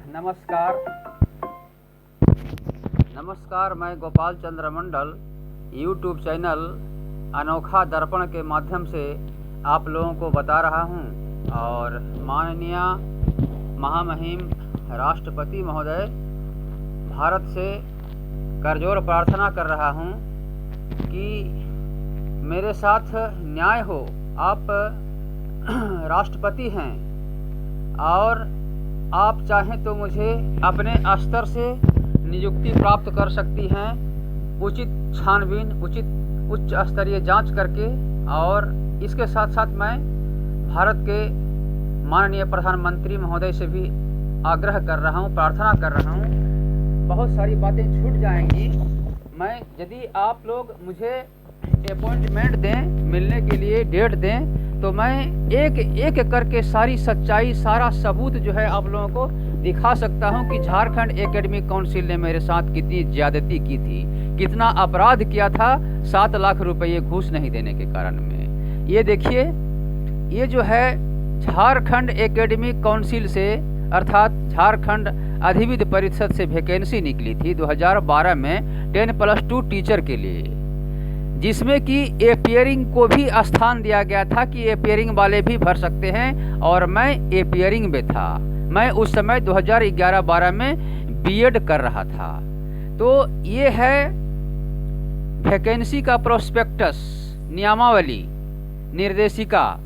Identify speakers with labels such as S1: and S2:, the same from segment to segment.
S1: नमस्कार। मैं गोपाल चंद्र मंडल YouTube channel अनोखा दर्पण के माध्यम से आप लोगों को बता रहा हूं और माननीय महामहिम राष्ट्रपति महोदय भारत से करजोर प्रार्थना कर रहा हूं कि मेरे साथ न्याय हो। आप राष्ट्रपति हैं और आप चाहें तो मुझे अपने स्तर से नियुक्ति प्राप्त कर सकती हैं, उचित छानबीन, उच्च स्तरीय जांच करके। और इसके साथ साथ मैं भारत के माननीय प्रधानमंत्री महोदय से भी आग्रह कर रहा हूं, प्रार्थना कर रहा हूं। बहुत सारी बातें छूट जाएंगी। मैं यदि आप लोग मुझे अपॉइंटमेंट दें, मिलने के लिए डेट दें, तो मैं एक एक करके सारी सच्चाई, सारा सबूत जो है आप लोगों को दिखा सकता हूं कि झारखंड एकेडमिक काउंसिल ने मेरे साथ कितनी ज्यादती की थी, कितना अपराध किया था 7 लाख रुपये घूस नहीं देने के कारण में। ये देखिए, ये जो है झारखंड एकेडमिक काउंसिल से अर्थात झारखंड अधिविद्य परिषद से वैकेंसी निकली थी 2012 में 10+2 टीचर के लिए, जिसमें कि एपियरिंग को भी स्थान दिया गया था कि एपियरिंग वाले भी भर सकते हैं। और मैं एपियरिंग में था। मैं उस समय 2011-12 में बीएड कर रहा था। तो ये है वैकेंसी का प्रोस्पेक्टस, नियमावली, निर्देशिका,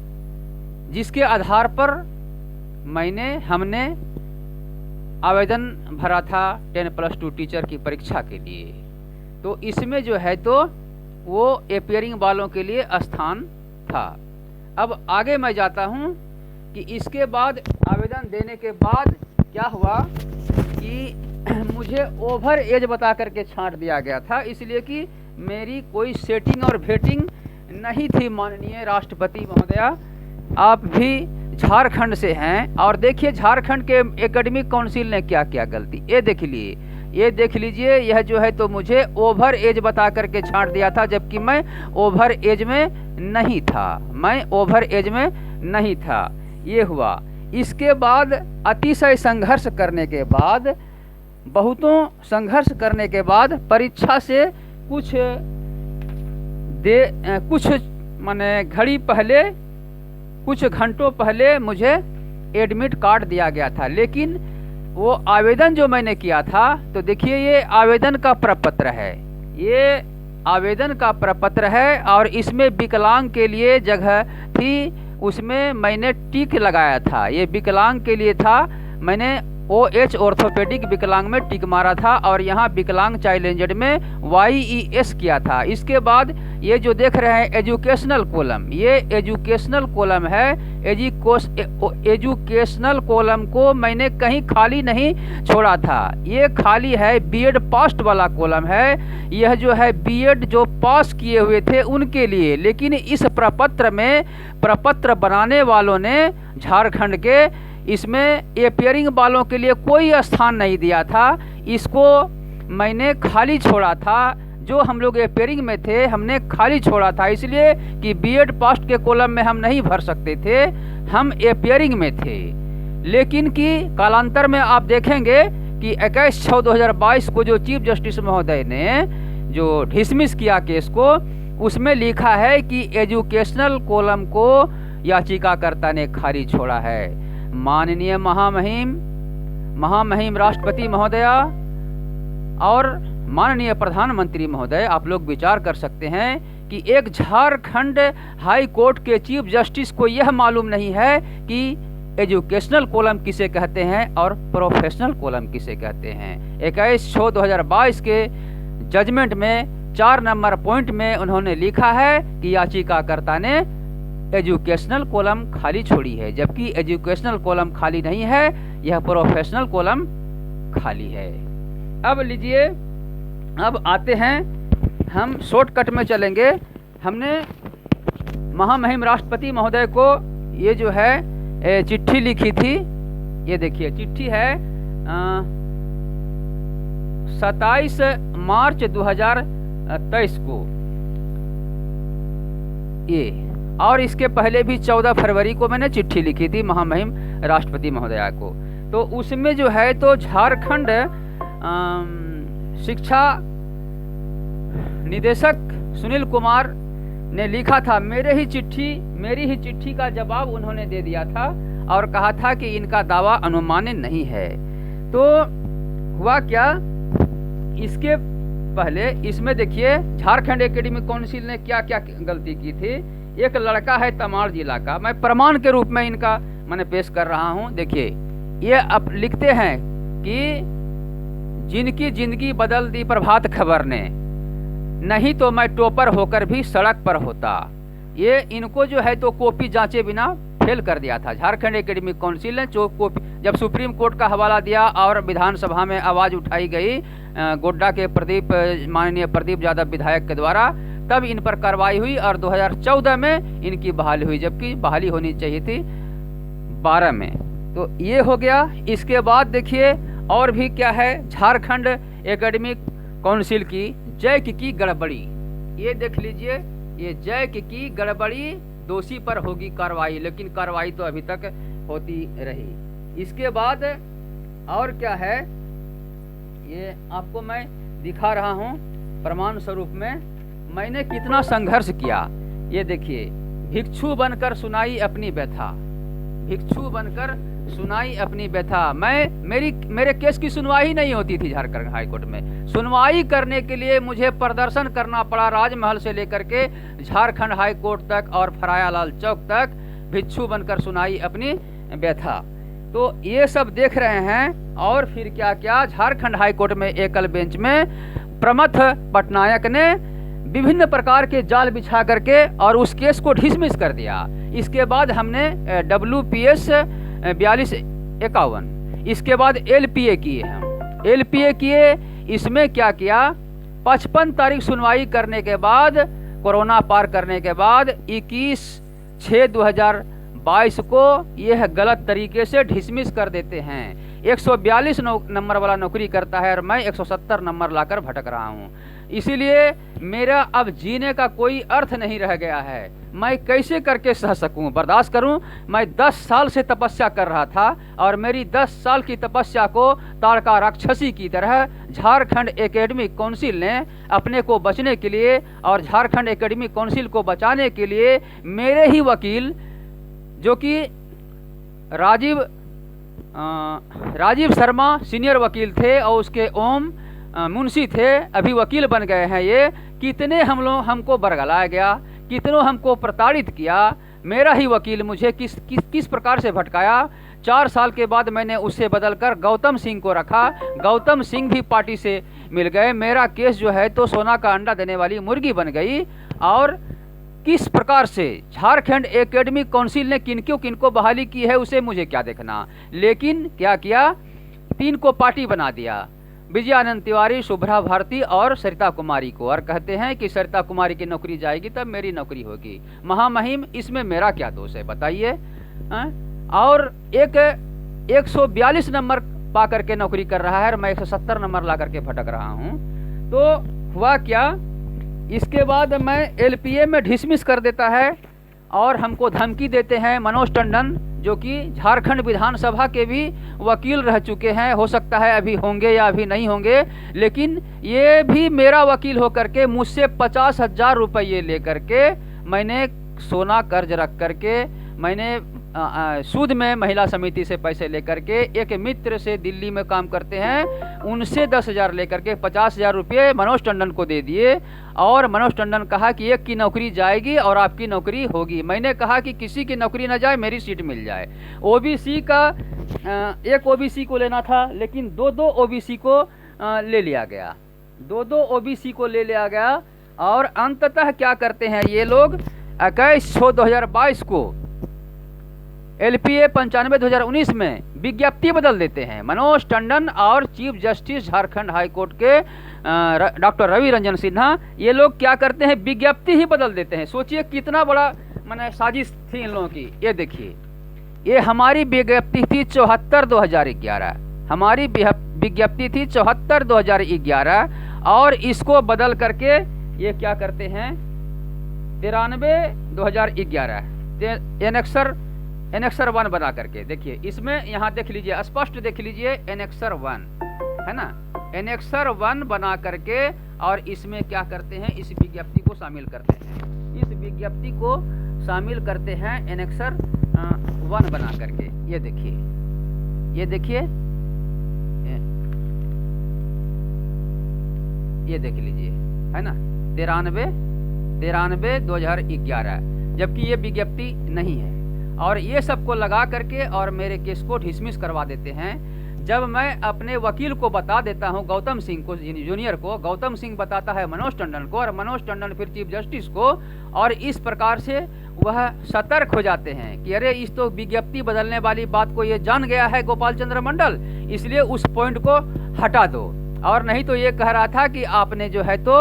S1: जिसके आधार पर हमने आवेदन भरा था 10+2 टीचर की परीक्षा के लिए। तो इसमें जो है तो वो एपियरिंग वालों के लिए स्थान था। अब आगे मैं जाता हूं कि इसके बाद आवेदन देने के बाद क्या हुआ कि मुझे ओवर एज बता करके छांट दिया गया था, इसलिए कि मेरी कोई सेटिंग और वेटिंग नहीं थी। माननीय राष्ट्रपति महोदया, आप भी झारखंड से हैं और देखिए झारखंड के एकेडमिक काउंसिल ने क्या क्या गलती, ये देख लीजिए। यह जो है तो मुझे ओवर एज बता करके छांट दिया था, जबकि मैं ओवर एज में नहीं था। ये हुआ। इसके बाद अतिशय संघर्ष करने के बाद, बहुतों संघर्ष करने के बाद परीक्षा से कुछ घंटों पहले मुझे एडमिट कार्ड दिया गया था। लेकिन वो आवेदन जो मैंने किया था, तो देखिए ये आवेदन का प्रपत्र है, और इसमें विकलांग के लिए जगह थी, उसमें मैंने टिक लगाया था। ये विकलांग के लिए था, मैंने OH ऑर्थोपेडिक विकलांग में टिक मारा था और यहाँ विकलांग चैलेंजड में YES किया था। इसके बाद ये जो देख रहे हैं एजुकेशनल कॉलम, ये एजुकेशनल कॉलम है। एजुकेशनल कॉलम को मैंने कहीं खाली नहीं छोड़ा था। ये खाली है, बीएड पास्ट वाला कॉलम है। यह जो है बीएड जो पास किए हुए थे उनके लिए। लेकिन इस प्रपत्र बनाने वालों ने झारखंड के इसमें एपियरिंग वालों के लिए कोई स्थान नहीं दिया था। इसको मैंने खाली छोड़ा था। जो हम लोग एपियरिंग में थे हमने खाली छोड़ा था, इसलिए कि बीएड पास्ट के कॉलम में हम नहीं भर सकते थे, हम एपियरिंग में थे। लेकिन कि कालांतर में आप देखेंगे कि 21/6/2022 को जो चीफ जस्टिस महोदय ने जो डिसमिस किया केस को, उसमें लिखा है कि एजुकेशनल कॉलम को याचिकाकर्ता ने खाली छोड़ा है। माननीय महामहिम राष्ट्रपति महोदया और माननीय प्रधानमंत्री महोदय, आप लोग विचार कर सकते हैं कि एक झारखंड हाई कोर्ट के चीफ जस्टिस को यह मालूम नहीं है कि एजुकेशनल कॉलम किसे कहते हैं और प्रोफेशनल कॉलम किसे कहते हैं। 21/6/2022 के जजमेंट में 4 नंबर पॉइंट में उन्होंने लिखा है कि याचिकाकर्ता ने एजुकेशनल कॉलम खाली छोड़ी है, जबकि एजुकेशनल कॉलम खाली नहीं है, यह प्रोफेशनल कॉलम खाली है। अब लीजिए, अब आते हैं, हम शॉर्टकट में चलेंगे। हमने महामहिम राष्ट्रपति महोदय को ये जो है चिट्ठी लिखी थी। ये देखिए चिट्ठी है 27 मार्च 2023 को ये, और इसके पहले भी 14 फरवरी को मैंने चिट्ठी लिखी थी महामहिम राष्ट्रपति महोदया को। तो उसमें जो है तो झारखंड शिक्षा निदेशक सुनील कुमार ने लिखा था, मेरी ही चिट्ठी का जवाब उन्होंने दे दिया था और कहा था कि इनका दावा अनुमानित नहीं है। तो हुआ क्या, इसके पहले इसमें देखिए झारखंड एकेडमिक काउंसिल ने क्या क्या गलती की थी। एक लड़का है तमाड़ जिला का, मैं प्रमाण के रूप में इनका मैंने पेश कर रहा हूं। देखिए ये अब लिखते हैं कि जिनकी जिंदगी बदल दी प्रभात खबर ने, नहीं तो मैं टॉपर होकर भी सड़क पर होता। ये इनको जो है तो कॉपी जांचे बिना फेल कर दिया था झारखंड एकेडमिक काउंसिल ने। जो कॉपी जब सुप्रीम कोर्ट का हवाला दिया और विधानसभा में आवाज उठाई गई गोड्डा के माननीय प्रदीप यादव विधायक के द्वारा, तब इन पर कार्रवाई हुई और 2014 में इनकी बहाली हुई, जबकि बहाली होनी चाहिए थी 12 में। तो ये हो गया। इसके बाद देखिए और भी क्या है, झारखंड एकेडमिक काउंसिल की जैक की गड़बड़ी। ये देख लीजिए, ये जैक की गड़बड़ी, दोषी पर होगी कार्रवाई, लेकिन कार्रवाई तो अभी तक होती रही। इसके बाद और क्या है, ये आपको मैं दिखा रहा हूँ प्रमाण स्वरूप में मैंने कितना संघर्ष किया। ये देखिए, भिक्षु बनकर सुनाई अपनी व्यथा, भिक्षु बनकर सुनाई अपनी व्यथा। मेरे केस की सुनवाई नहीं होती थी झारखंड हाईकोर्ट में। सुनवाई करने के लिए मुझे प्रदर्शन करना पड़ा राजमहल से लेकर के झारखंड हाईकोर्ट तक और फरायालाल चौक तक, भिक्षु बनकर सुनाई अपनी व्यथा। तो ये सब देख रहे हैं। और फिर क्या क्या, झारखंड हाईकोर्ट में एकल बेंच में प्रमथ पटनायक ने विभिन्न प्रकार के जाल बिछा करके और उस केस को डिसमिस कर दिया। इसके बाद हमने WPS 4251, इसके बाद LPA किए हम, LPA किए। इसमें क्या किया, 55 तारीख सुनवाई करने के बाद, कोरोना पार करने के बाद 21/6/2022 को यह गलत तरीके से डिसमिस कर देते हैं। 142 नंबर वाला नौकरी करता है और मैं 170 नंबर लाकर भटक रहा हूँ। इसीलिए मेरा अब जीने का कोई अर्थ नहीं रह गया है। मैं कैसे करके सह सकूं, बर्दाश्त करूं। मैं 10 साल से तपस्या कर रहा था और मेरी 10 साल की तपस्या को ताड़का राक्षसी की तरह झारखंड एकेडमिक काउंसिल ने अपने को बचने के लिए और झारखंड एकेडमिक काउंसिल को बचाने के लिए मेरे ही वकील, जो कि राजीव शर्मा सीनियर वकील थे और उसके ओम मुंशी थे, अभी वकील बन गए हैं। ये कितने हमको बरगलाया गया, कितनों हमको प्रताड़ित किया। मेरा ही वकील मुझे किस प्रकार से भटकाया। 4 साल के बाद मैंने उससे बदलकर गौतम सिंह को रखा। गौतम सिंह भी पार्टी से मिल गए। मेरा केस जो है तो सोना का अंडा देने वाली मुर्गी बन गई। और किस प्रकार से झारखंड एकेडमिक काउंसिल ने किनको बहाली की है उसे मुझे क्या देखना। लेकिन क्या किया, 3 को पार्टी बना दिया, विजयानंद तिवारी, शुभ्रा भारती और सरिता कुमारी को, और कहते हैं कि सरिता कुमारी की नौकरी जाएगी तब मेरी नौकरी होगी। महामहिम, इसमें मेरा क्या दोष है बताइए। और एक 142 नंबर पा करके नौकरी कर रहा है और मैं 170 नंबर ला करके भटक रहा हूँ। तो हुआ क्या, इसके बाद मैं LPA में डिसमिस कर देता है और हमको धमकी देते हैं मनोज टंडन, जो कि झारखंड विधानसभा के भी वकील रह चुके हैं। हो सकता है अभी होंगे या अभी नहीं होंगे, लेकिन ये भी मेरा वकील होकर के मुझसे 50,000 रुपये ले करके मैंने सोना कर्ज रख करके मैंने सूद में महिला समिति से पैसे लेकर के एक मित्र से दिल्ली में काम करते हैं, उनसे 10,000 लेकर के 50,000 रुपये मनोज टंडन को दे दिए। और मनोज टंडन कहा कि एक की नौकरी जाएगी और आपकी नौकरी होगी। मैंने कहा कि किसी की नौकरी ना जाए, मेरी सीट मिल जाए। OBC का एक OBC को लेना था, लेकिन 2 OBC को ले लिया गया, 2 OBC को ले लिया गया। और अंततः क्या करते हैं ये लोग, 21/6/2022 को LPA 95/2019 में विज्ञप्ति बदल देते हैं। मनोज टंडन और चीफ जस्टिस झारखंड हाईकोर्ट के डॉक्टर रवि रंजन सिन्हा, ये लोग क्या करते हैं, विज्ञप्ति ही बदल देते हैं। सोचिए कितना बड़ा माने साजिश थी इन लोगों की। ये देखिए, ये हमारी विज्ञप्ति थी 74/2011, हमारी विज्ञप्ति थी 74/2011 और इसको बदल करके ये क्या करते हैं 93/2011 एनेक्सर एनेक्सर 1 बना करके देखिए, इसमें यहाँ देख लीजिए, स्पष्ट देख लीजिए, एनेक्सर 1 है ना, एनेक्सर 1 बना करके और इसमें क्या करते हैं, इस विज्ञप्ति को शामिल करते हैं, इस विज्ञप्ति को शामिल करते हैं एनेक्सर 1 बना करके। ये देखिए, ये देखिए, ये देख लीजिए, है ना, 93/2011, जबकि ये विज्ञप्ति नहीं है। और ये सबको लगा करके और मेरे केस को डिसमिस करवा देते हैं। जब मैं अपने वकील को बता देता हूं, गौतम सिंह को, जूनियर को, गौतम सिंह बताता है मनोज टंडन को, और मनोज टंडन फिर चीफ जस्टिस को, और इस प्रकार से वह सतर्क हो जाते हैं कि अरे इस तो विज्ञप्ति बदलने वाली बात को ये जान गया है गोपाल चंद्र मंडल, इसलिए उस पॉइंट को हटा दो। और नहीं तो ये कह रहा था कि आपने जो है तो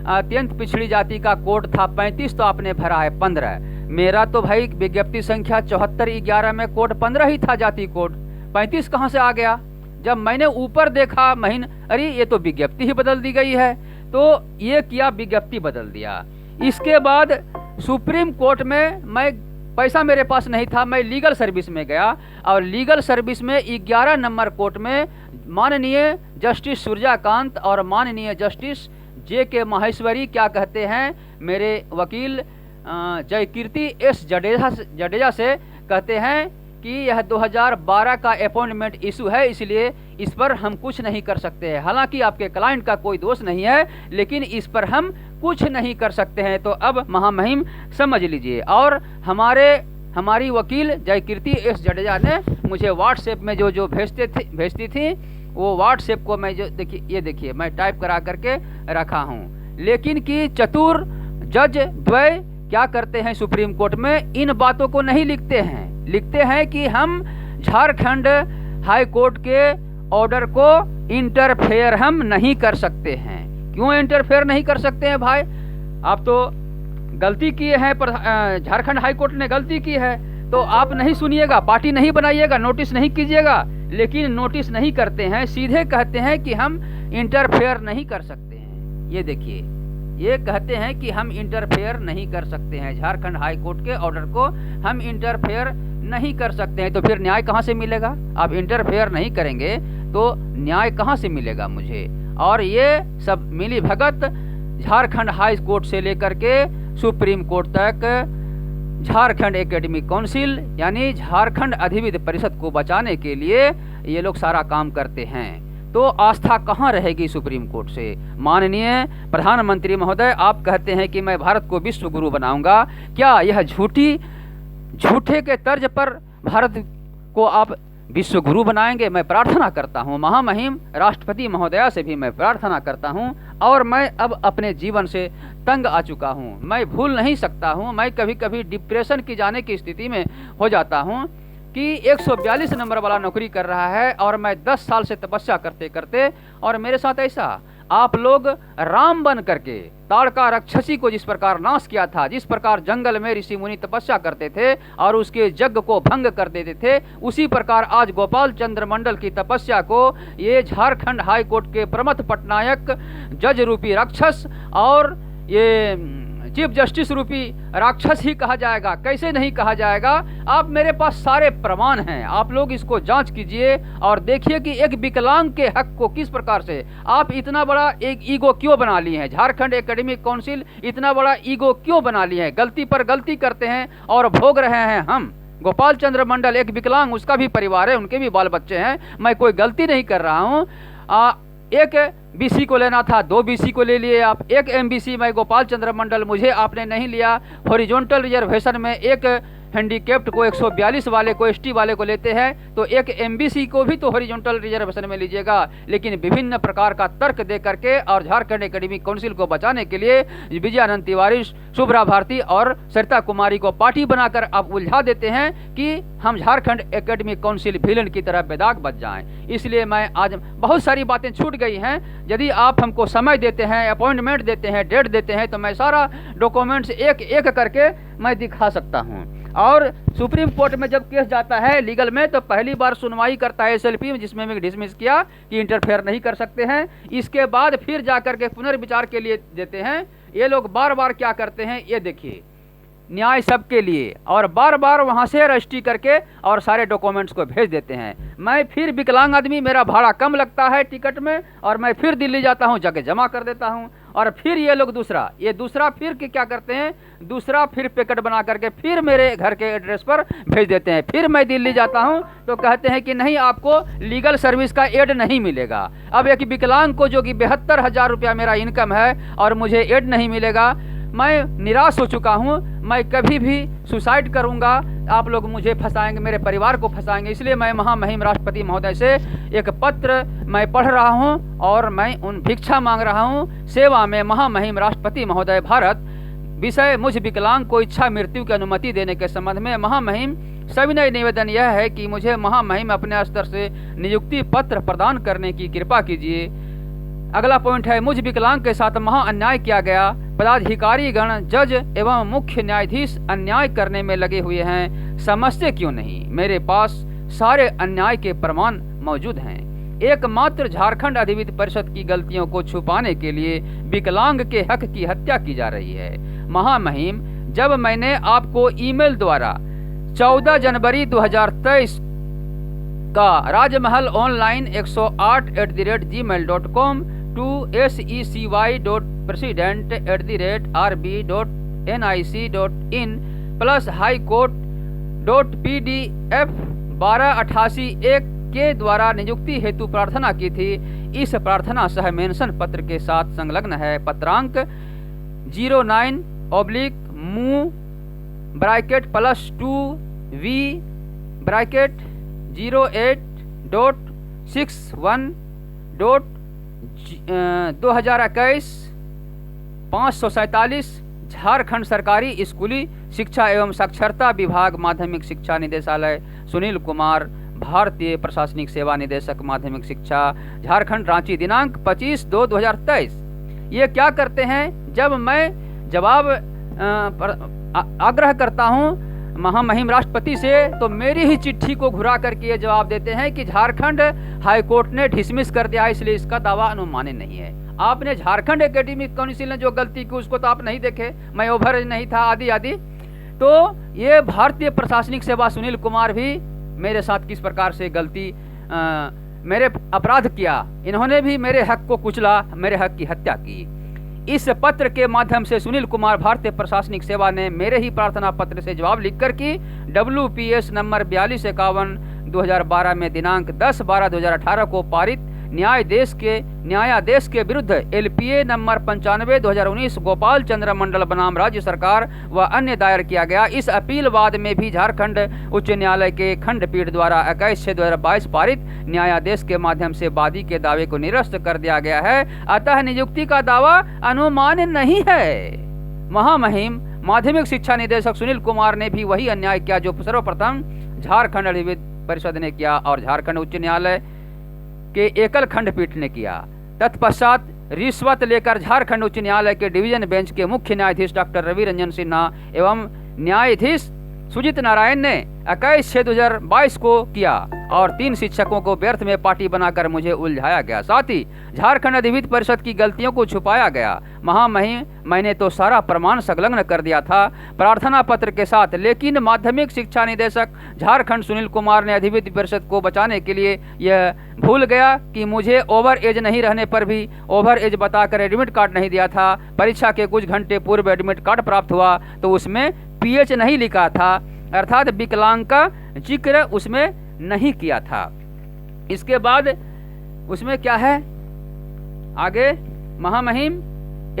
S1: अत्यंत पिछड़ी जाति का कोड था 35, तो आपने भरा है 15। मेरा तो भाई विज्ञप्ति संख्या 74/11 में कोड 15 ही था, जाति कोड 35 कहाँ से आ गया। जब मैंने ऊपर देखा अरे ये तो विज्ञप्ति ही बदल दी गई है, तो ये किया, विज्ञप्ति बदल दिया। इसके बाद सुप्रीम कोर्ट में मैं, पैसा मेरे पास नहीं था, मैं लीगल सर्विस में गया, और लीगल सर्विस में 11 नंबर कोर्ट में माननीय जस्टिस सूर्यकांत और माननीय जस्टिस JK माहेश्वरी क्या कहते हैं, मेरे वकील जयकीर्ति S जडेजा से कहते हैं कि यह 2012 का अपॉइंटमेंट इशू है, इसलिए इस पर हम कुछ नहीं कर सकते हैं। हालांकि आपके क्लाइंट का कोई दोष नहीं है, लेकिन इस पर हम कुछ नहीं कर सकते हैं। तो अब महामहिम समझ लीजिए। और हमारी वकील जयकीर्ति S जडेजा ने मुझे व्हाट्सएप में जो भेजती थी, वो व्हाट्सएप को मैं जो देखिए, ये देखिए, मैं टाइप करा करके रखा हूँ। लेकिन कि चतुर जज द्वय क्या करते हैं सुप्रीम कोर्ट में, इन बातों को नहीं लिखते हैं कि हम झारखंड हाई कोर्ट के ऑर्डर को इंटरफेयर हम नहीं कर सकते हैं। क्यों इंटरफेयर नहीं कर सकते हैं भाई? आप तो गलती किए हैं, झारखंड हाई कोर्ट ने गलती की है, तो आप नहीं सुनिएगा, पार्टी नहीं बनाइएगा, नोटिस नहीं कीजिएगा। लेकिन नोटिस नहीं करते हैं, सीधे कहते हैं कि हम इंटरफेयर नहीं कर सकते हैं। ये देखिए, ये कहते हैं कि हम इंटरफेयर नहीं कर सकते हैं, झारखंड हाई कोर्ट के ऑर्डर को हम इंटरफेयर नहीं कर सकते हैं। तो फिर न्याय कहाँ से मिलेगा? आप इंटरफेयर नहीं करेंगे तो न्याय कहाँ से मिलेगा मुझे? और ये सब मिली भगत झारखंड हाई कोर्ट से लेकर के सुप्रीम कोर्ट तक झारखंड एकेडमिक काउंसिल यानी झारखंड अधिविद्य परिषद को बचाने के लिए ये लोग सारा काम करते हैं। तो आस्था कहाँ रहेगी सुप्रीम कोर्ट से? माननीय प्रधानमंत्री महोदय, आप कहते हैं कि मैं भारत को विश्व गुरु बनाऊंगा। क्या यह झूठे के तर्ज पर भारत को आप विश्व गुरु बनाएंगे? मैं प्रार्थना करता हूँ, महामहिम राष्ट्रपति महोदया से भी मैं प्रार्थना करता हूँ, और मैं अब अपने जीवन से तंग आ चुका हूँ। मैं भूल नहीं सकता हूँ, मैं कभी कभी डिप्रेशन की जाने की स्थिति में हो जाता हूँ कि 142 नंबर वाला नौकरी कर रहा है और मैं 10 साल से तपस्या करते करते, और मेरे साथ ऐसा, आप लोग राम बन करके ताड़का राक्षसी को जिस प्रकार नाश किया था, जिस प्रकार जंगल में ऋषि मुनि तपस्या करते थे और उसके यज्ञ को भंग कर देते थे, उसी प्रकार आज गोपाल चंद्र मंडल की तपस्या को ये झारखंड हाई कोर्ट के प्रमथ पटनायक जज रूपी राक्षस और ये चीफ जस्टिस रूपी राक्षस ही कहा जाएगा। कैसे नहीं कहा जाएगा? आप, मेरे पास सारे प्रमाण हैं, आप लोग इसको जांच कीजिए और देखिए कि एक विकलांग के हक को किस प्रकार से आप इतना बड़ा एक ईगो क्यों बना लिए हैं। झारखंड एकेडमिक काउंसिल इतना बड़ा ईगो क्यों बना लिए हैं? गलती पर गलती करते हैं और भोग रहे हैं हम। गोपाल चंद्र मंडल एक विकलांग, उसका भी परिवार है, उनके भी बाल बच्चे हैं, मैं कोई गलती नहीं कर रहा हूँ। एक BC को लेना था, 2 BC को ले लिए आप। एक MBC में गोपाल चंद्र मंडल, मुझे आपने नहीं लिया। हॉरिजॉन्टल रिजर्वेशन में एक हैंडीकेप्ट को 142 वाले को, ST वाले को लेते हैं, तो एक MBC को भी तो हॉरिजॉन्टल रिजर्वेशन में लीजिएगा। लेकिन विभिन्न प्रकार का तर्क दे करके और झारखंड एकेडमिक काउंसिल को बचाने के लिए विजयानंद तिवारी, शुभ्रा भारती और सरिता कुमारी को पार्टी बनाकर आप उलझा देते हैं कि हम झारखंड एकेडमिक काउंसिल विलन की तरह बेदाग बच जाएं। इसलिए मैं आज, बहुत सारी बातें छूट गई हैं, यदि आप हमको समय देते हैं, अपॉइंटमेंट देते हैं, डेट देते हैं, तो मैं सारा डॉक्यूमेंट्स एक एक करके मैं दिखा सकता हूं। और सुप्रीम कोर्ट में जब केस जाता है लीगल में, तो पहली बार सुनवाई करता है SLP में, जिसमें मैं डिसमिस किया कि इंटरफेयर नहीं कर सकते हैं। इसके बाद फिर जाकर के पुनर्विचार के लिए देते हैं। ये लोग बार बार क्या करते हैं, ये देखिए, न्याय सबके लिए, और बार बार वहाँ से रजिस्ट्री करके और सारे डॉक्यूमेंट्स को भेज देते हैं। मैं फिर विकलांग आदमी, मेरा भाड़ा कम लगता है टिकट में, और मैं फिर दिल्ली जाता हूँ, जाके जमा कर देता हूँ, और फिर ये लोग दूसरा फिर क्या करते हैं, दूसरा फिर पैकेट बना करके फिर मेरे घर के एड्रेस पर भेज देते हैं। फिर मैं दिल्ली जाता हूँ तो कहते हैं कि नहीं, आपको लीगल सर्विस का एड नहीं मिलेगा। अब एक विकलांग को जो कि 72,000 रुपया मेरा इनकम है और मुझे एड नहीं मिलेगा, मैं निराश हो चुका हूँ। मैं कभी भी सुसाइड करूँगा, आप लोग मुझे फंसाएंगे, मेरे परिवार को फंसाएंगे। इसलिए मैं महामहिम राष्ट्रपति महोदय से एक पत्र मैं पढ़ रहा हूँ और मैं उन भिक्षा मांग रहा हूँ। सेवा में महामहिम राष्ट्रपति महोदय भारत, विषय मुझ विकलांग को इच्छा मृत्यु की अनुमति देने के संबंध में महामहिम सविनय निवेदन यह है कि मुझे महामहिम अपने स्तर से नियुक्ति पत्र प्रदान करने की कृपा कीजिए। अगला पॉइंट है, मुझ विकलांग के साथ महा अन्याय किया गया। पदाधिकारी गण, जज एवं मुख्य न्यायाधीश अन्याय करने में लगे हुए हैं, समझते क्यों नहीं? मेरे पास सारे अन्याय के प्रमाण मौजूद हैं। एकमात्र झारखंड अधिविद्य परिषद की गलतियों को छुपाने के लिए विकलांग के हक की हत्या की जा रही है। महामहिम, जब मैंने आपको ईमेल द्वारा 14 जनवरी 2023 का राजमहल online 108@gmail.com to secY.president@rb.nic.in plus highcourt.pdf 1288 के द्वारा नियुक्ति हेतु प्रार्थना की थी, इस प्रार्थना सह मेंशन पत्र के साथ संलग्न है। पत्रांक 09/2V+2V/08.61.2021 547 झारखंड सरकारी स्कूली शिक्षा एवं साक्षरता विभाग माध्यमिक शिक्षा निदेशालय सुनील कुमार, भारतीय प्रशासनिक सेवा निदेशक माध्यमिक शिक्षा झारखंड रांची, दिनांक 25/2/2023। ये क्या करते हैं, जब मैं जवाब आग्रह करता हूँ महामहिम राष्ट्रपति से, तो मेरी ही चिट्ठी को घुरा करके ये जवाब देते हैं कि झारखंड हाईकोर्ट ने डिसमिस कर दिया है, इसलिए इसका दावा अनुमानित नहीं है। आपने झारखंड एकेडमिक काउंसिल ने जो गलती की उसको तो आप नहीं देखे, मैं ओवर एज नहीं था, आदि आदि। तो ये भारतीय प्रशासनिक सेवा सुनील कुमार भी मेरे साथ किस प्रकार से गलती मेरे अपराध किया, इन्होंने भी मेरे हक को कुचला, मेरे हक की हत्या की। इस पत्र के माध्यम से सुनील कुमार भारतीय प्रशासनिक सेवा ने मेरे ही प्रार्थना पत्र से जवाब लिखकर कि WPS नंबर 4251/2012 में दिनांक 10/12/2018 को पारित न्यायादेश के विरुद्ध LPA नंबर 95/2019 गोपाल चंद्र मंडल बनाम राज्य सरकार व अन्य दायर किया गया। इस अपील बाद में भी झारखंड उच्च न्यायालय के खंडपीठ द्वारा 21/6/2022 पारित न्यायादेश के माध्यम से वादी के दावे को निरस्त कर दिया गया है, अतः नियुक्ति का दावा अनुमान्य नहीं है। महामहिम माध्यमिक शिक्षा निदेशक सुनील कुमार ने भी वही अन्याय किया जो सर्वप्रथम झारखंड अधिविद्य परिषद ने किया और झारखंड उच्च न्यायालय के एकल खंडपीठ ने किया। तत्पश्चात रिश्वत लेकर झारखंड उच्च न्यायालय के डिवीजन बेंच के मुख्य न्यायाधीश डॉक्टर रवि रंजन सिन्हा एवं न्यायाधीश सुजीत नारायण ने 21/6/2022 को किया और 3 शिक्षकों को व्यर्थ में पार्टी बनाकर मुझे उलझाया गया। साथ ही झारखंड अधिविद्य परिषद की गलतियों को छुपाया गया। महामहिम, मैंने तो सारा प्रमाण संलग्न कर दिया था प्रार्थना पत्र के साथ, लेकिन माध्यमिक शिक्षा निदेशक झारखंड सुनील कुमार ने अधिविद्य परिषद को बचाने के लिए यह भूल गया कि मुझे ओवर एज नहीं रहने पर भी ओवर एज बताकर एडमिट कार्ड नहीं दिया था। परीक्षा के कुछ घंटे पूर्व एडमिट कार्ड प्राप्त हुआ तो उसमें PH नहीं लिखा था, अर्थात विकलांग का जिक्र उसमें नहीं किया था। इसके बाद उसमें क्या है आगे, महामहिम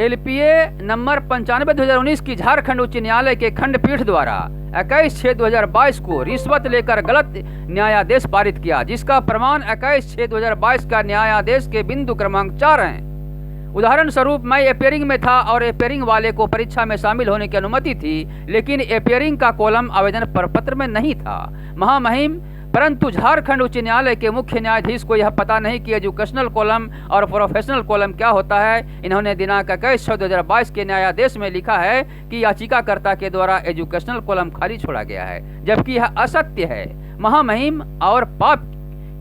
S1: LPA नंबर 95/2019 की झारखंड उच्च न्यायालय के खंडपीठ द्वारा 21/6/2022 को रिश्वत लेकर गलत न्यायादेश पारित किया, जिसका प्रमाण 21/6/2022 का न्यायादेश के बिंदु क्रमांक 4 हैं। उदाहरण स्वरूप, मैं एपियरिंग में था और एपियरिंग वाले को परीक्षा में शामिल होने की अनुमति थी, लेकिन एपियरिंग का कॉलम आवेदन पत्र में नहीं था। महामहिम, परंतु झारखंड उच्च न्यायालय के मुख्य न्यायाधीश को यह पता नहीं कि एजुकेशनल कॉलम और प्रोफेशनल कॉलम क्या होता है। इन्होंने दिनांक 21/6/2022 के न्यायादेश में लिखा है कि याचिकाकर्ता के द्वारा एजुकेशनल कॉलम खाली छोड़ा गया है, जबकि यह असत्य है। महामहिम, और पाप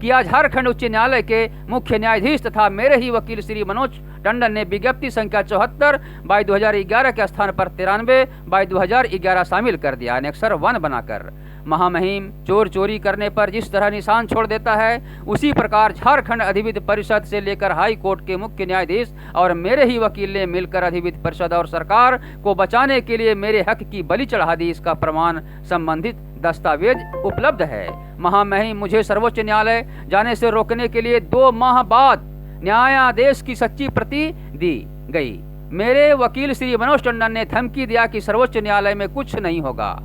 S1: किया झारखंड उच्च न्यायालय के मुख्य न्यायाधीश तथा मेरे ही वकील श्री मनोज टंडन ने विज्ञप्ति संख्या 74/2011 के स्थान पर 93/2011 शामिल कर दिया, अनेक्सर 1 बनाकर। महामहिम चोर चोरी करने पर जिस तरह निशान छोड़ देता है, उसी प्रकार झारखंड अधिविद्य परिषद से लेकर हाई कोर्ट के मुख्य न्यायाधीश और मेरे ही वकील ने मिलकर अधिविद्य परिषद और सरकार को बचाने के लिए मेरे हक की बलि चढ़ा दी। इसका प्रमाण संबंधित दस्तावेज उपलब्ध है। महामहिम मुझे सर्वोच्च न्यायालय जाने से रोकने के लिए 2 माह बाद न्यायादेश की सच्ची प्रति दी गई। मेरे वकील श्री मनोज टंडन ने धमकी दिया कि सर्वोच्च न्यायालय में कुछ नहीं होगा।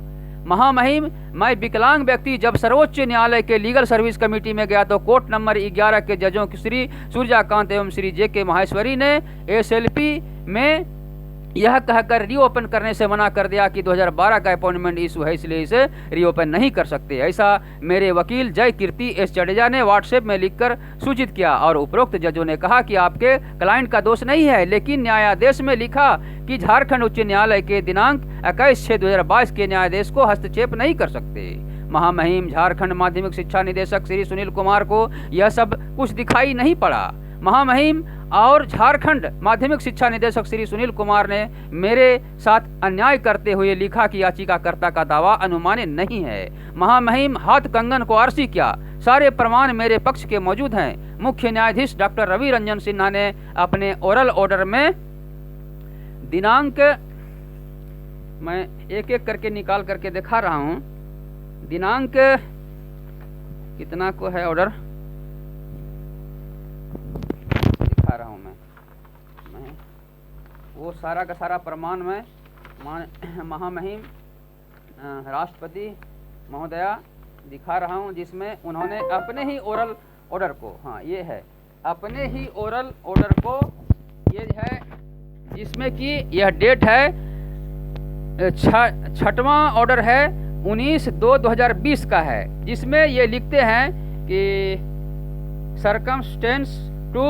S1: महामहिम मैं विकलांग व्यक्ति जब सर्वोच्च न्यायालय के लीगल सर्विस कमेटी में गया तो कोर्ट नंबर 11 के जजों श्री सूर्यकांत एवं श्री जे.के. माहेश्वरी ने एसएलपी में यह कहकर रीओपन करने से मना कर दिया कि 2012 का अपॉइंटमेंट इशू है, इसलिए इसे रीओपन नहीं कर सकते। ऐसा मेरे वकील जय कीर्ति एस जडेजा ने व्हाट्सएप में लिखकर सूचित किया और उपरोक्त जजों ने कहा कि आपके क्लाइंट का दोष नहीं है, लेकिन न्यायादेश में लिखा कि झारखंड उच्च न्यायालय के दिनांक 21/6/2022 के न्यायादेश को हस्तक्षेप नहीं कर सकते। महामहिम झारखंड माध्यमिक शिक्षा निदेशक श्री सुनील कुमार को यह सब कुछ दिखाई नहीं पड़ा। महामहिम और झारखंड माध्यमिक शिक्षा निदेशक श्री सुनील कुमार ने मेरे साथ अन्याय करते हुए लिखा कि याचिकाकर्ता का दावा अनुमानित नहीं है। महामहिम हाथ कंगन को आरसी किया, सारे प्रमाण मेरे पक्ष के मौजूद हैं। मुख्य न्यायाधीश डॉक्टर रवि रंजन सिन्हा ने अपने ओरल ऑर्डर में दिनांक, मैं एक एक करके निकाल करके दिखा रहा हूँ, दिनांक कितना को है ऑर्डर दिखा रहा हूँ मैं वो सारा का सारा प्रमाण मैं महामहिम राष्ट्रपति महोदया दिखा रहा हूँ, जिसमें उन्होंने अपने ही ओरल ऑर्डर को, हाँ ये है अपने ही ओरल ऑर्डर को, ये है जिसमें कि यह डेट है 6वां ऑर्डर है 19/2/2020 का है, जिसमें ये लिखते हैं कि circumstance two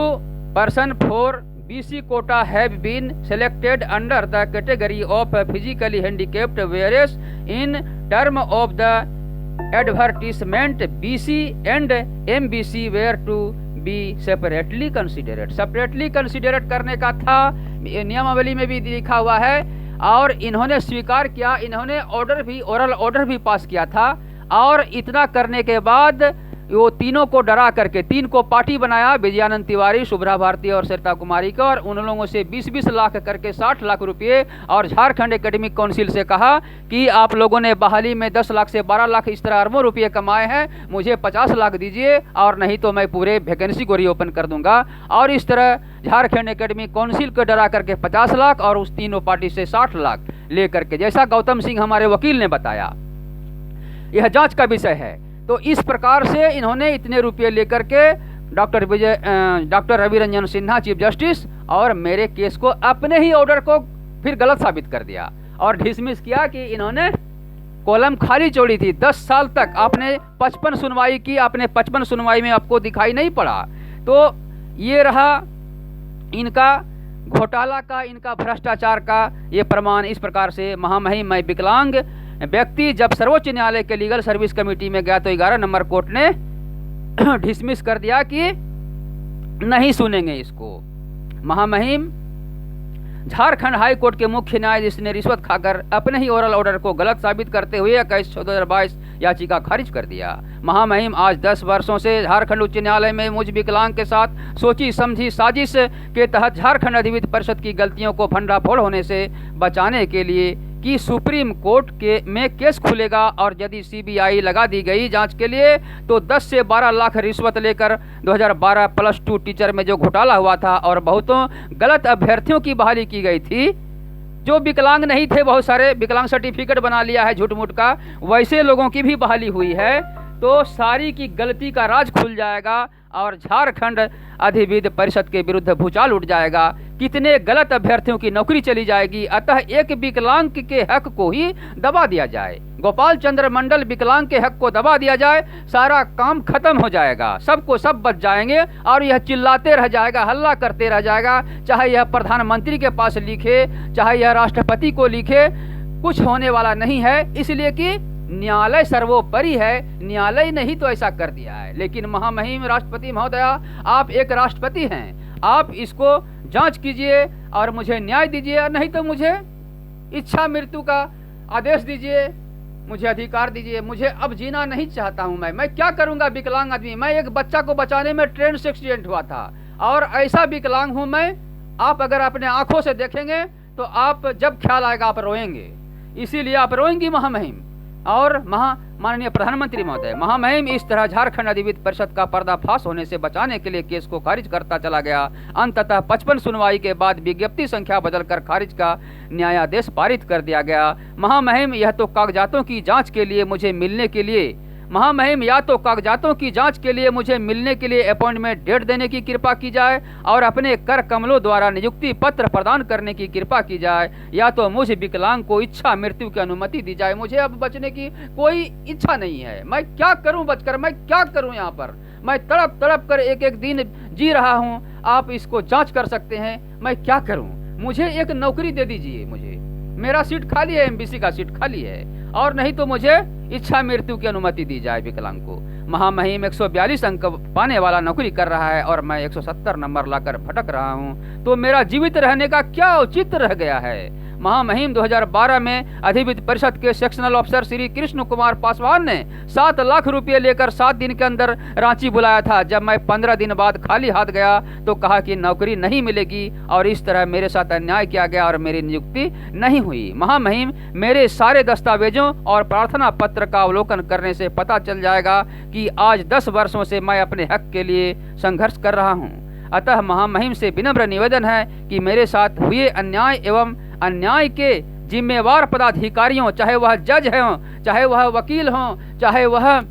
S1: person for BC quota have been selected under the category of physically handicapped whereas in term of the advertisement BC and MBC were to be separately considered. Separately considered करने का था, नियमावली में भी लिखा हुआ है और इन्होंने स्वीकार किया। इन्होंने ऑर्डर भी, ओरल ऑर्डर भी पास किया था और इतना करने के बाद वो तीनों को डरा करके 3 को पार्टी बनाया, विजयानंद तिवारी, शुभ्रा भारती और सरिता कुमारी का, और उन लोगों से 20-20 लाख करके 60 लाख रुपए और झारखंड एकेडमिक काउंसिल से कहा कि आप लोगों ने बहाली में 10 लाख से 12 लाख इस तरह अरबों रुपये कमाए हैं, मुझे 50 लाख दीजिए और नहीं तो मैं पूरे वैकेंसी को रीओपन कर दूंगा। और इस तरह झारखंड एकेडमिक काउंसिल को डरा करके 50 लाख और उस तीनों पार्टी से 60 लाख ले करके, जैसा गौतम सिंह हमारे वकील ने बताया, यह जांच का विषय है। तो इस प्रकार से इन्होंने इतने रुपये लेकर के doctor Ravi Ranjan Sinha chief justice और मेरे केस को, अपने ही ऑर्डर को फिर गलत साबित कर दिया और डिसमिस किया कि इन्होंने कॉलम खाली छोड़ी थी। 10 साल तक आपने 55 सुनवाई की, आपने 55 सुनवाई में आपको दिखाई नहीं पड़ा। तो ये रहा इनका घोटाला का, इनका भ्रष्टाचार का ये प्रमाण। इस प्रकार से महामहिम मैं विकलांग व्यक्ति जब सर्वोच्च न्यायालय के लीगल सर्विस कमेटी में गया तो 11 नंबर कोर्ट ने डिसमिस कर दिया कि नहीं सुनेंगे इसको। महामहिम झारखंड हाई कोर्ट के मुख्य न्यायाधीश ने रिश्वत खाकर अपने ही ओरल ऑर्डर को गलत साबित करते हुए 21/6/2022 याचिका खारिज कर दिया। महामहिम आज 10 वर्षों से झारखंड उच्च न्यायालय में मुझ विकलांग के साथ सोची समझी साजिश के तहत झारखंड अधिविद्य परिषद की गलतियों को भंडाफोड़ होने से बचाने के लिए कि सुप्रीम कोर्ट में केस खुलेगा और यदि CBI लगा दी गई जांच के लिए तो 10 से 12 लाख रिश्वत लेकर 2012 +2 टीचर में जो घोटाला हुआ था और बहुतों गलत अभ्यर्थियों की बहाली की गई थी, जो विकलांग नहीं थे, बहुत सारे विकलांग सर्टिफिकेट बना लिया है झूठ मूठ का, वैसे लोगों की भी बहाली हुई है। तो सारी की गलती का राज खुल जाएगा और झारखंड अधिविद्य परिषद के विरुद्ध भूचाल उठ जाएगा। कितने गलत अभ्यर्थियों की नौकरी चली जाएगी। अतः एक विकलांग के हक को ही दबा दिया जाए, गोपाल चंद्र मंडल विकलांग के हक को दबा दिया जाए, सारा काम खत्म हो जाएगा, सबको सब बच जाएंगे और यह चिल्लाते रह जाएगा, हल्ला करते रह जाएगा। चाहे यह प्रधानमंत्री के पास लिखे, चाहे यह राष्ट्रपति को लिखे, कुछ होने वाला नहीं है, इसलिए कि न्यायालय सर्वोपरि है। न्यायालय ने ही तो ऐसा कर दिया है। लेकिन महामहिम राष्ट्रपति महोदया, आप एक राष्ट्रपति हैं, आप इसको जांच कीजिए और मुझे न्याय दीजिए, नहीं तो मुझे इच्छा मृत्यु का आदेश दीजिए, मुझे अधिकार दीजिए। मुझे अब जीना नहीं चाहता हूं। मैं क्या करूंगा? विकलांग आदमी, मैं एक बच्चा को बचाने में ट्रेन से एक्सीडेंट हुआ था और ऐसा विकलांग हूं मैं। आप अगर अपने आंखों से देखेंगे तो आप जब ख्याल आएगा आप रोएंगे, इसीलिए आप रोएंगी महामहिम। और माननीय प्रधानमंत्री महोदय, महामहिम इस तरह झारखंड अधिविद्य परिषद का पर्दाफाश होने से बचाने के लिए केस को खारिज करता चला गया। अंततः 55 सुनवाई के बाद विज्ञप्ति संख्या बदलकर खारिज का न्यायादेश पारित कर दिया गया। महामहिम यह तो कागजातों की जांच के लिए मुझे मिलने के लिए महामहिम या तो कागजातों की जांच के लिए मुझे मिलने के लिए अपॉइंटमेंट डेट देने की कृपा की जाए और अपने कर कमलों द्वारा नियुक्ति पत्र प्रदान करने की कृपा की जाए, या तो मुझे विकलांग को इच्छा मृत्यु की अनुमति दी जाए। मुझे अब बचने की कोई इच्छा नहीं है। मैं क्या करूं बचकर? मैं क्या करूं? यहाँ पर मैं तड़प तड़प कर एक एक दिन जी रहा हूँ। आप इसको जाँच कर सकते हैं। मैं क्या करूँ? मुझे एक नौकरी दे दीजिए। मुझे, मेरा सीट खाली है, MBC का सीट खाली है, और नहीं तो मुझे इच्छा मृत्यु की अनुमति दी जाए विकलांग को। महामहिम 142 अंक पाने वाला नौकरी कर रहा है और मैं 170 नंबर लाकर भटक रहा हूं, तो मेरा जीवित रहने का क्या औचित्य रह गया है? महामहिम 2012 में अधिविद्य परिषद के सेक्शनल ऑफिसर श्री कृष्ण कुमार पासवान ने 7 लाख रुपए लेकर 7 दिन के अंदर रांची बुलाया था। जब मैं 15 दिन बाद खाली हाथ गया तो कहा कि नौकरी नहीं मिलेगी, और इस तरह मेरे साथ अन्याय किया गया और मेरी नियुक्ति नहीं हुई। महामहिम, मेरे सारे दस्तावेजों और प्रार्थना पत्र का अवलोकन करने से पता चल जाएगा कि आज 10 वर्षों से मैं अपने हक के लिए संघर्ष कर रहा हूँ। अतः महामहिम से विनम्र निवेदन है कि मेरे साथ हुए अन्याय एवं अन्याय के जिम्मेवार पदाधिकारियों, चाहे वह जज हों, चाहे वह वकील हों, चाहे वह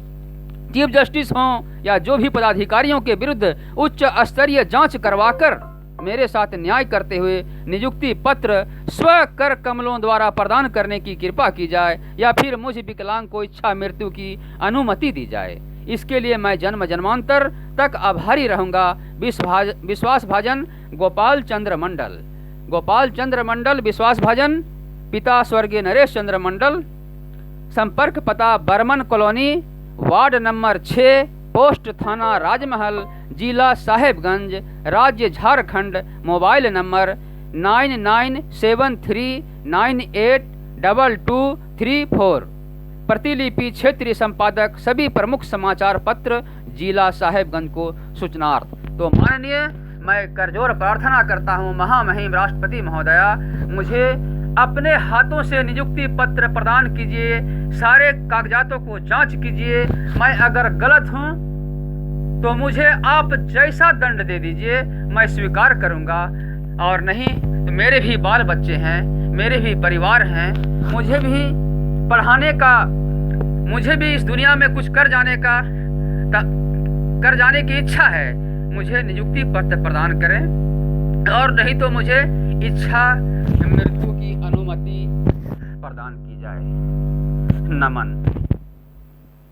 S1: चीफ जस्टिस हों, या जो भी पदाधिकारियों के विरुद्ध उच्च स्तरीय जांच करवाकर मेरे साथ न्याय करते हुए नियुक्ति पत्र स्व कर कमलों द्वारा प्रदान करने की कृपा की जाए, या फिर मुझ विकलांग को इच्छा मृत्यु की अनुमति दी जाए। इसके लिए मैं जन्म जन्मांतर तक आभारी रहूंगा। विश्वास भाजन गोपाल चंद्र मंडल। गोपाल चंद्र मंडल विश्वास भाजन, पिता स्वर्गीय नरेश चंद्र मंडल। संपर्क पता Barman colony, ward number 6, post थाना राजमहल, जिला साहेबगंज, राज्य झारखंड। Mobile number 9973982234। प्रतिलिपि क्षेत्रीय संपादक सभी प्रमुख समाचार पत्र जिला साहेबगंज को सूचनार्थ। तो माननीय, मैं करजोर प्रार्थना करता हूँ महामहिम राष्ट्रपति महोदया, मुझे अपने हाथों से नियुक्ति पत्र प्रदान कीजिए, सारे कागजातों को जांच कीजिए। मैं अगर गलत हूँ तो मुझे आप जैसा दंड दे दीजिए, मैं स्वीकार करूँगा, और नहीं तो मेरे भी बाल बच्चे हैं, मेरे भी परिवार हैं, मुझे भी पढ़ाने का, मुझे भी इस दुनिया में कुछ कर जाने की इच्छा है। मुझे नियुक्ति पत्र प्रदान करें, और नहीं तो मुझे इच्छा मृत्यु की अनुमति प्रदान की जाए। नमन।